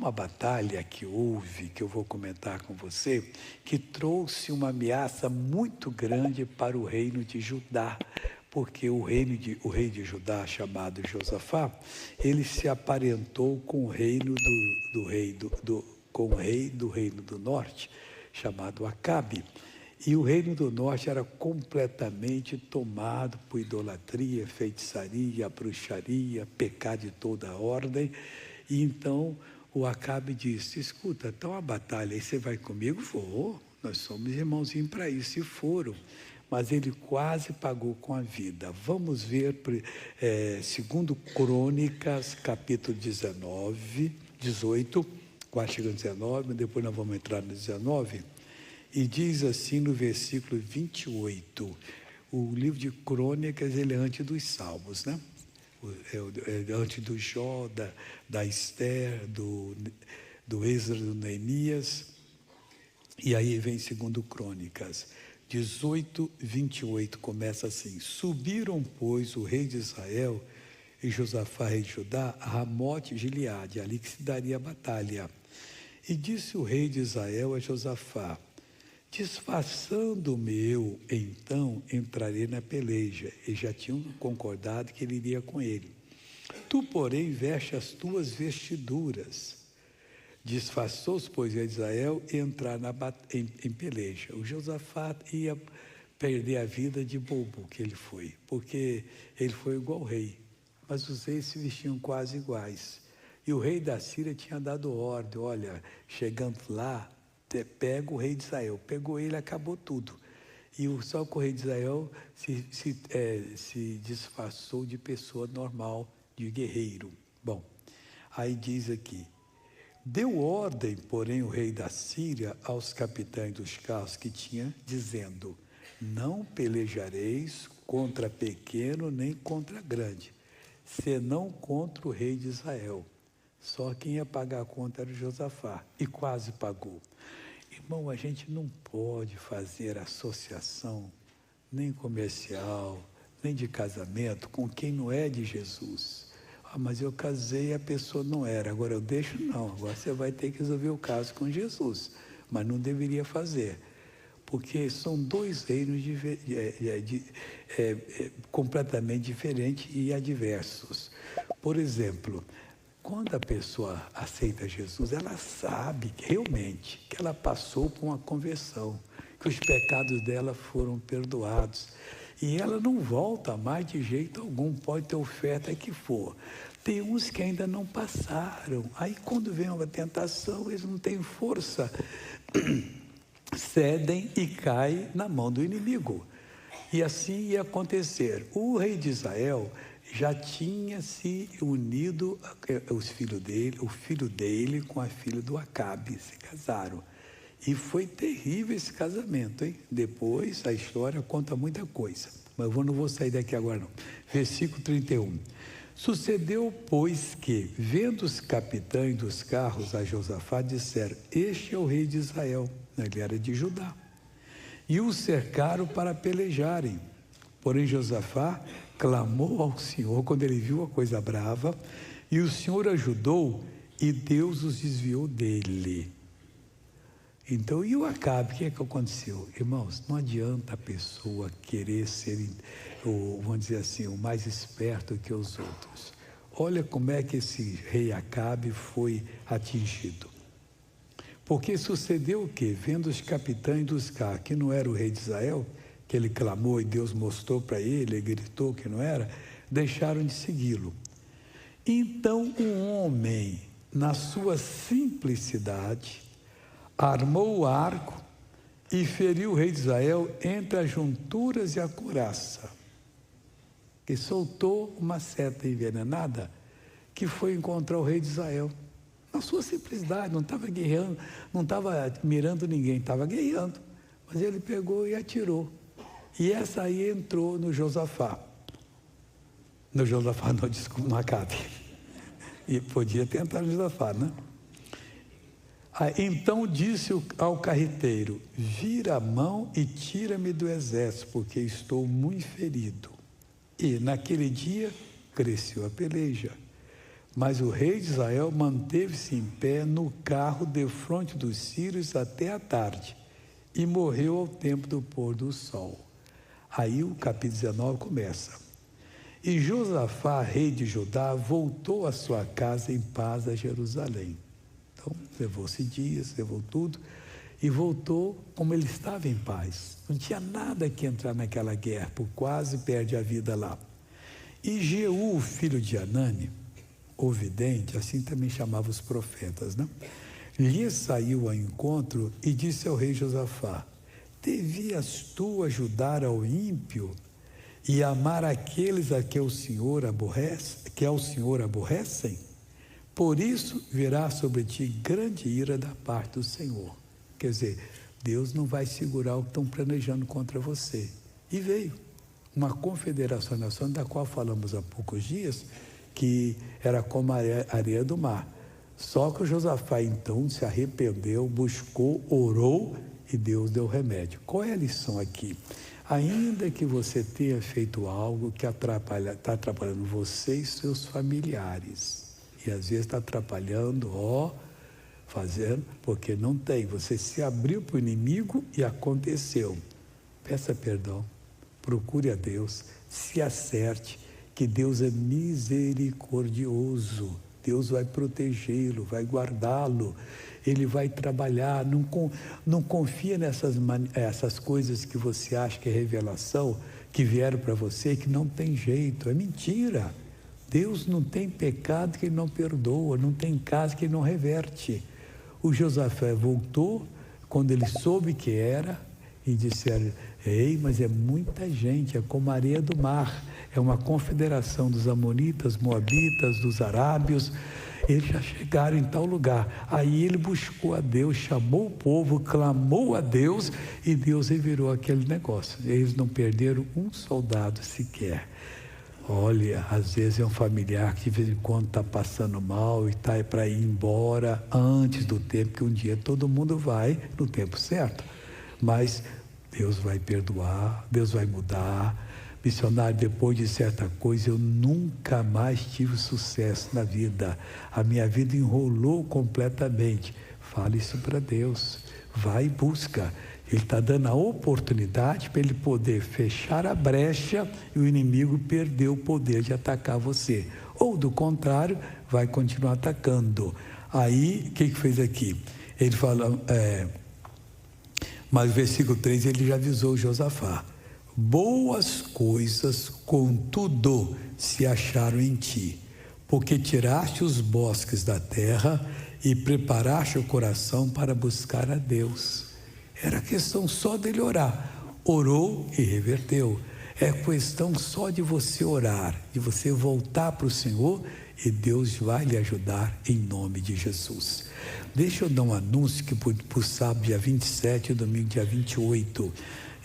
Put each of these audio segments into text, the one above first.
uma batalha que houve, que eu vou comentar com você, que trouxe uma ameaça muito grande para o reino de Judá, porque o rei de Judá, chamado Josafá, ele se aparentou com o reino com o rei do reino do norte, chamado Acabe. E o reino do norte era completamente tomado por idolatria, feitiçaria, bruxaria, pecado de toda a ordem. E então o Acabe disse: escuta, está uma batalha aí, você vai comigo? Vou, nós somos irmãozinhos para isso. E foram. Mas ele quase pagou com a vida. Vamos ver, segundo Crônicas, capítulo 18, quase chegando 19, depois nós vamos entrar no 19, e diz assim no versículo 28, o livro de Crônicas, ele é antes dos Salmos, né? É antes do Jó, da Esther, do Esdras, do Neemias, e aí vem segundo Crônicas 18, 28, começa assim: subiram, pois, o rei de Israel e Josafá, rei de Judá, a Ramote Gileade, ali que se daria a batalha. E disse o rei de Israel a Josafá: disfarçando-me eu, então entrarei na peleja. E já tinham concordado que ele iria com ele. Tu, porém, veste as tuas vestiduras. Disfarçou-se, pois, rei de Israel e entrar em peleja. O Josafá ia perder a vida de bobo que ele foi, porque ele foi igual ao rei, mas os reis se vestiam quase iguais. E o rei da Síria tinha dado ordem: olha, chegando lá, pega o rei de Israel. Pegou ele, acabou tudo. E só que o rei de Israel se disfarçou de pessoa normal, de guerreiro. Bom, aí diz aqui: deu ordem, porém, o rei da Síria aos capitães dos carros que tinha, dizendo: não pelejareis contra pequeno nem contra grande, senão contra o rei de Israel. Só quem ia pagar a conta era o Josafá, e quase pagou. Irmão, a gente não pode fazer associação, nem comercial, nem de casamento, com quem não é de Jesus. Ah, mas eu casei e a pessoa não era, agora eu deixo? Não, agora você vai ter que resolver o caso com Jesus. Mas não deveria fazer, porque são dois reinos completamente diferentes e adversos. Por exemplo, quando a pessoa aceita Jesus, ela sabe realmente que ela passou por uma conversão, que os pecados dela foram perdoados. E ela não volta mais de jeito algum, pode ter oferta que for. Tem uns que ainda não passaram. Aí quando vem uma tentação, eles não têm força, cedem e caem na mão do inimigo. E assim ia acontecer. O rei de Israel já tinha se unido, o filho dele com a filha do Acabe, se casaram. E foi terrível esse casamento, hein? Depois a história conta muita coisa, mas eu não vou sair daqui agora não. Versículo 31. Sucedeu, pois, que, vendo os capitães dos carros a Josafá, disseram: este é o rei de Israel. Ele era de Judá. E o cercaram para pelejarem. Porém Josafá clamou ao Senhor quando ele viu a coisa brava, e o Senhor ajudou, e Deus os desviou dele. Então, e o Acabe, o que aconteceu? Irmãos, não adianta a pessoa querer ser, vamos dizer assim, o mais esperto que os outros. Olha como é que esse rei Acabe foi atingido. Porque sucedeu o quê? Vendo os capitães dos carros, que não era o rei de Israel, que ele clamou e Deus mostrou para ele, ele gritou que não era, deixaram de segui-lo. Então um homem, na sua simplicidade, armou o arco e feriu o rei de Israel entre as junturas e a couraça, e soltou uma seta envenenada que foi encontrar o rei de Israel. Na sua simplicidade, não estava guerreando, não estava mirando ninguém, estava guerreando, mas ele pegou e atirou. E essa aí entrou no Josafá. No Josafá, não, desculpa, no Acabe. E podia tentar no Josafá, né? Então disse ao carreteiro: vira a mão e tira-me do exército, porque estou muito ferido. E naquele dia cresceu a peleja. Mas o rei de Israel manteve-se em pé no carro defronte dos sírios até a tarde e morreu ao tempo do pôr do sol. Aí o capítulo 19 começa. E Josafá, rei de Judá, voltou à sua casa em paz a Jerusalém. Então, levou-se dias, levou tudo, e voltou como ele estava em paz. Não tinha nada que entrar naquela guerra, por quase perde a vida lá. E Jeú, filho de Anani, o vidente, assim também chamava os profetas, né? Lhe saiu ao encontro e disse ao rei Josafá: devias tu ajudar ao ímpio e amar aqueles a que o Senhor aborrece, que ao Senhor aborrecem? Por isso virá sobre ti grande ira da parte do Senhor. Quer dizer, Deus não vai segurar o que estão planejando contra você. E veio uma confederação nacional, da qual falamos há poucos dias, que era como a areia do mar. Só que o Josafá então se arrependeu, buscou, orou e Deus deu remédio. Qual é a lição aqui? Ainda que você tenha feito algo que está atrapalhando você e seus familiares, e às vezes está atrapalhando, fazendo, porque não tem, você se abriu para o inimigo e aconteceu. Peça perdão, procure a Deus, se acerte, que Deus é misericordioso, Deus vai protegê-lo, vai guardá-lo, Ele vai trabalhar. Não confia essas coisas que você acha que é revelação, que vieram para você, que não tem jeito, é mentira. Deus não tem pecado que Ele não perdoa, não tem caso que Ele não reverte. O Josafá voltou, quando ele soube que era, e disseram: ei, mas é muita gente, é como a areia do mar, é uma confederação dos amonitas, moabitas, dos arábios, eles já chegaram em tal lugar. Aí ele buscou a Deus, chamou o povo, clamou a Deus, e Deus revirou aquele negócio. Eles não perderam um soldado sequer. Olha, às vezes é um familiar que de vez em quando está passando mal e está para ir embora antes do tempo, que um dia todo mundo vai no tempo certo. Mas Deus vai perdoar, Deus vai mudar. Missionário, depois de certa coisa, eu nunca mais tive sucesso na vida. A minha vida enrolou completamente. Fale isso para Deus. Vai e busca. Ele está dando a oportunidade para ele poder fechar a brecha e o inimigo perder o poder de atacar você. Ou, do contrário, vai continuar atacando. Aí, o que fez aqui? Ele fala, mas o versículo 3, ele já avisou Josafá: boas coisas, contudo, se acharam em ti, porque tiraste os bosques da terra e preparaste o coração para buscar a Deus. Era questão só dele orar. Orou e reverteu. É questão só de você orar, de você voltar para o Senhor, e Deus vai lhe ajudar em nome de Jesus. Deixa eu dar um anúncio que para o sábado dia 27 e domingo dia 28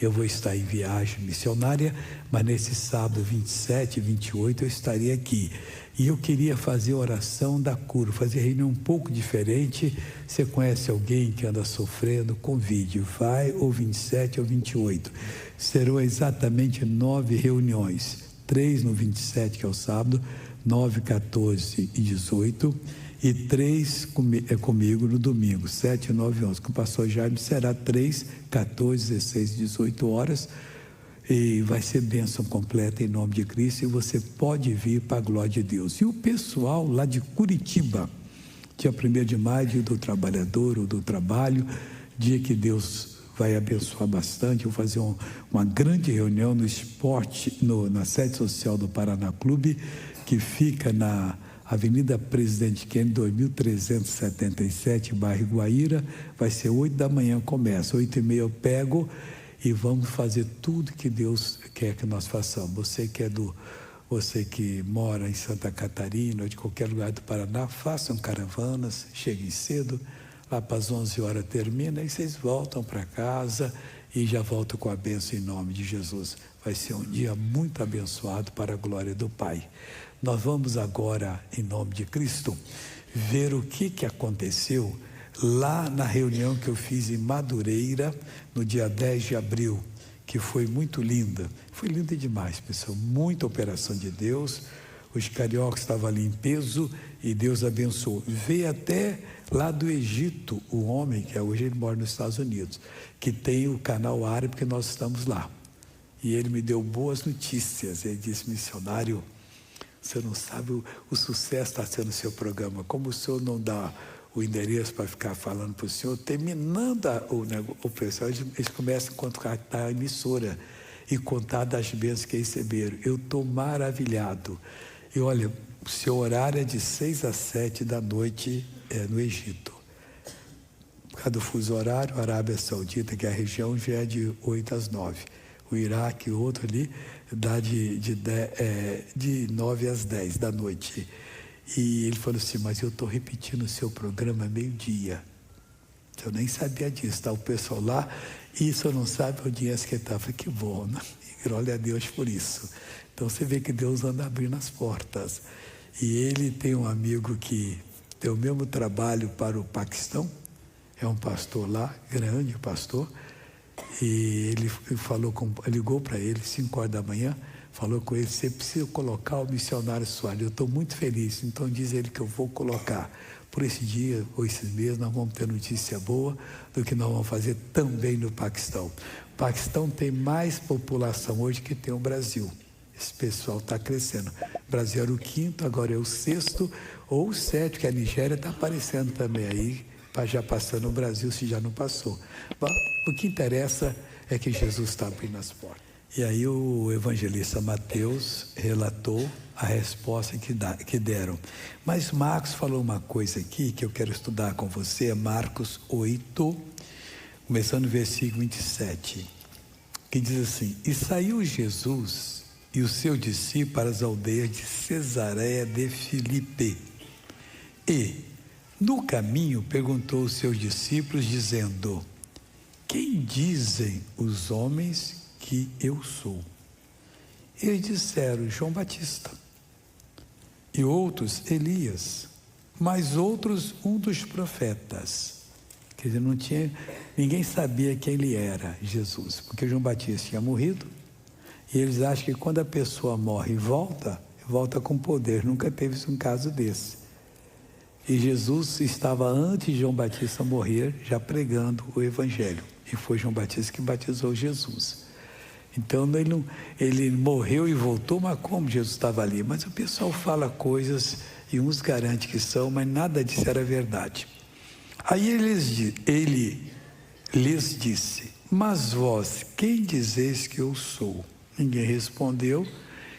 eu vou estar em viagem missionária, mas nesse sábado 27 e 28 eu estarei aqui. E eu queria fazer oração da cura, fazer reunião um pouco diferente. Você conhece alguém que anda sofrendo? Convide, vai ou 27 ou 28. Serão exatamente 9 reuniões, 3 no 27, que é o sábado, 9, 14 e 18, e 3 comigo no domingo, 7, 9 e 11. Com o pastor Jaime será 3, 14, 16 e 18 horas, e vai ser bênção completa em nome de Cristo, e você pode vir para a glória de Deus. E o pessoal lá de Curitiba, dia 1º de maio, dia do trabalhador ou do trabalho, dia que Deus vai abençoar bastante. Eu vou fazer uma grande reunião no esporte, na sede social do Paraná Clube, que fica na Avenida Presidente Kennedy, 2377, bairro Guaíra. Vai ser 8 da manhã, começa, 8h30 eu pego, e vamos fazer tudo que Deus quer que nós façamos. Você que mora em Santa Catarina ou de qualquer lugar do Paraná, façam caravanas, cheguem cedo, lá para as 11 horas termina, e vocês voltam para casa e já voltam com a bênção em nome de Jesus. Vai ser um dia muito abençoado para a glória do Pai. Nós vamos agora, em nome de Cristo, ver o que aconteceu lá na reunião que eu fiz em Madureira, no dia 10 de abril, que foi muito linda. Foi linda demais, pessoal. Muita operação de Deus. Os cariocas estavam ali em peso, e Deus abençoou. Veio até lá do Egito, o homem, que hoje ele mora nos Estados Unidos, que tem o canal árabe, que nós estamos lá. E ele me deu boas notícias. Ele disse: missionário, você não sabe o sucesso está sendo o seu programa. Como o senhor não dá o endereço para ficar falando para o senhor, terminando o pessoal, eles começam a contratar a emissora e contar das bênçãos que receberam. Eu estou maravilhado. E olha, o seu horário é de 6 às 7 da noite no Egito. Por causa do fuso horário, a Arábia Saudita, que é a região, já é de 8 às 9. O Iraque, outro ali, dá de 9 às 10 da noite. E ele falou assim: mas eu estou repetindo o seu programa meio-dia. Eu nem sabia disso, tá? O pessoal lá, e isso eu não sabe onde é que está. Eu falei: que bom, né? E glória a Deus por isso. Então você vê que Deus anda abrindo as portas. E ele tem um amigo que tem o mesmo trabalho para o Paquistão, é um pastor lá, grande pastor. E ele ligou para ele 5 horas da manhã, falou com ele: você precisa colocar o missionário Soares. Eu estou muito feliz. Então diz ele que eu vou colocar. Por esse dia ou esses meses nós vamos ter notícia boa do que nós vamos fazer também no Paquistão. O Paquistão tem mais população hoje que tem o Brasil. Esse pessoal está crescendo. O Brasil era o 5º, agora é o 6º ou o 7º, que a Nigéria está aparecendo também aí, já passando o Brasil, se já não passou. Mas o que interessa é que Jesus está abrindo as portas. E aí o evangelista Mateus relatou a resposta que deram. Mas Marcos falou uma coisa aqui que eu quero estudar com você, é Marcos 8, começando no versículo 27, que diz assim: e saiu Jesus e o seu discípulo para as aldeias de Cesareia de Filipe. E, no caminho, perguntou aos seus discípulos, dizendo: quem dizem os homens que eu sou? Eles disseram: João Batista, e outros Elias, mas outros um dos profetas. Quer dizer, ninguém sabia quem ele era, Jesus, porque João Batista tinha morrido, e eles acham que quando a pessoa morre e volta com poder. Nunca teve um caso desse. E Jesus estava, antes de João Batista morrer, já pregando o Evangelho. E foi João Batista que batizou Jesus. Então ele morreu e voltou, mas como Jesus estava ali? Mas o pessoal fala coisas e uns garante que são, mas nada disso era verdade. Aí ele lhes disse: mas vós, quem dizeis que eu sou? Ninguém respondeu.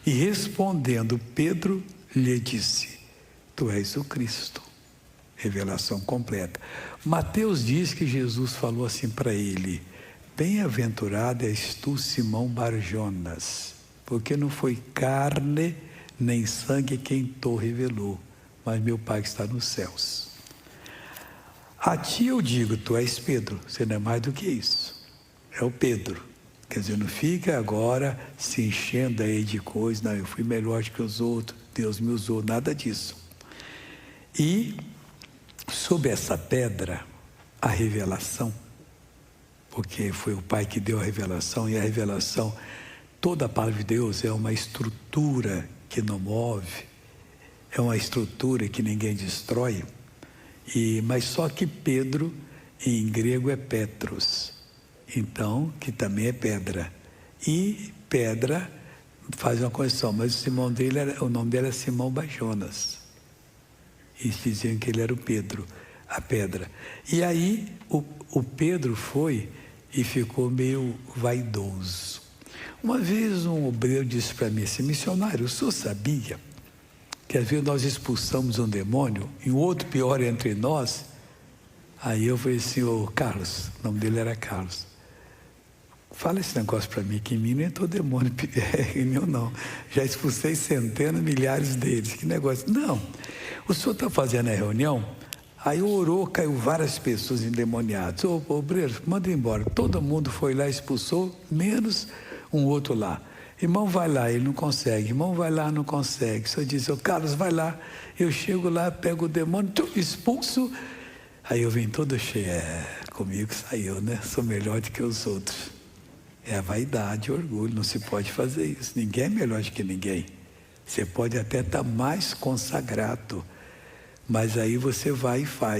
E respondendo, Pedro lhe disse: tu és o Cristo. Revelação completa. Mateus diz que Jesus falou assim para ele: bem-aventurado és tu, Simão Bar-Jonas, porque não foi carne nem sangue quem te revelou, mas meu Pai que está nos céus. A ti eu digo: tu és Pedro. Você não é mais do que isso, é o Pedro. Quer dizer, não fica agora se enchendo aí de coisas: não, eu fui melhor que os outros, Deus me usou, nada disso. E sobre essa pedra, a revelação, porque foi o Pai que deu a revelação, e a revelação, toda a palavra de Deus é uma estrutura que não move, é uma estrutura que ninguém destrói, mas só que Pedro, em grego, é Petros, então, que também é pedra, e pedra faz uma correção, mas o nome dele era Simão Bar-Jonas. E diziam que ele era o Pedro, a pedra. E aí o Pedro foi e ficou meio vaidoso. Uma vez um obreiro disse para mim assim: missionário, o senhor sabia que às vezes nós expulsamos um demônio e um outro pior entre nós? Aí eu falei assim: ô Carlos, o nome dele era Carlos, fala esse negócio para mim, que em mim não entrou demônio, em mim não. Já expulsei centenas, milhares deles. Que negócio? Não. O senhor está fazendo a reunião, aí orou, caiu várias pessoas endemoniadas. Ô, obreiro, manda embora. Todo mundo foi lá, expulsou, menos um outro lá. Irmão, vai lá, ele não consegue. Irmão, vai lá, não consegue. O senhor diz: ô Carlos, vai lá. Eu chego lá, pego o demônio, expulso. Aí eu venho todo cheio. Comigo saiu, né? Sou melhor do que os outros. É a vaidade, o orgulho, não se pode fazer isso. Ninguém é melhor do que ninguém. Você pode até estar mais consagrado, Mas aí você vai e faz.